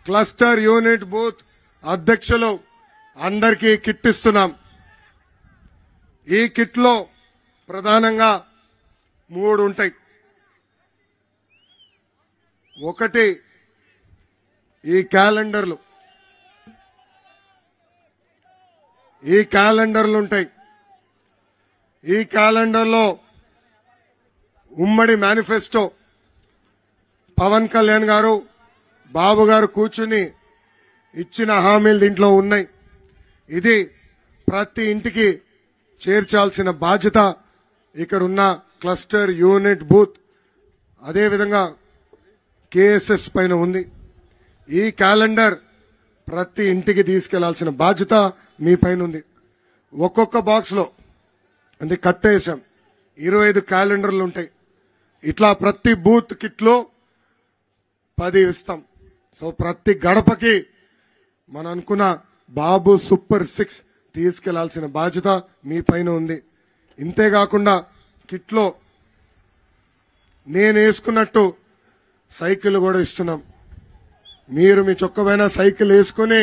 Cluster unit booth అధ్యక్షులు అందరికీ kit ఇస్తున్నాం. ఈ కిట్ లో ప్రధానంగా 3 ఉంటాయి. ఒకటి ఈ క్యాలెండర్లు ఉంటాయి. ఈ క్యాలెండర్లో ఉమ్మడి మేనిఫెస్టో పవన్ కళ్యాణ్ గారు బాబు గారు కూర్చుని ఇచ్చిన హామీలు దీంట్లో ఉన్నాయి. ఇది ప్రతి ఇంటికి చేర్చాల్సిన బాధ్యత ఇక్కడ ఉన్న క్లస్టర్ యూనిట్ బూత్ అదేవిధంగా కేఎస్ఎస్ పైన ఉంది. ఈ క్యాలెండర్ ప్రతి ఇంటికి తీసుకెళ్లాల్సిన బాధ్యత మీ పైన ఉంది. ఒక్కొక్క బాక్స్ లో అంటే కట్టేసాం 25 క్యాలెండర్లు ఉంటాయి. ఇట్లా ప్రతి బూత్ కిట్ లో 10 ఇస్తాం. సో ప్రతి గడపకి మనం అనుకున్న బాబు సూపర్ 6 తీసుకెళ్లాల్సిన బాధ్యత మీ పైన ఉంది. ఇంతేకాకుండా కిట్ లో నేను వేసుకున్నట్టు సైకిల్ కూడా ఇస్తున్నాం. మీరు మీ చొక్కమైన సైకిల్ వేసుకుని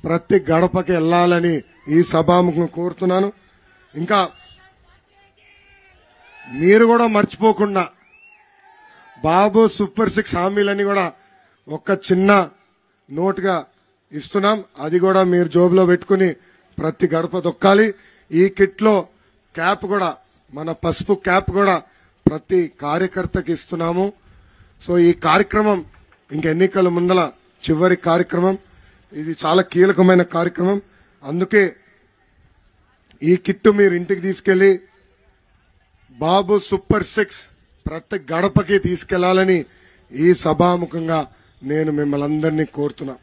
ప్రతి గడపకి వెళ్లాలని ఈ సభాముఖం కోరుతున్నాను. ఇంకా మీరు కూడా మర్చిపోకుండా బాబు సూపర్ 6 హామీలని కూడా ఒక చిన్న నోట్గా ఇస్తున్నాం. అది కూడా మీరు జోబులో పెట్టుకుని ప్రతి గడప దొక్కాలి. ఈ కిట్ లో క్యాప్ కూడా మన పసుపు క్యాప్ కూడా ప్రతి కార్యకర్తకి ఇస్తున్నాము. సో ఈ కార్యక్రమం ఇంక ఎన్నికల ముందల చివరి కార్యక్రమం. ఇది చాలా కీలకమైన కార్యక్రమం. అందుకే ఈ కిట్ మీరు ఇంటికి తీసుకెళ్లి బాబు సూపర్ 6 ప్రతి గడపకి తీసుకెళ్లాలని ఈ సభాముఖంగా నేను మిమ్మల్ని అందరినీ కోరుతున్నా.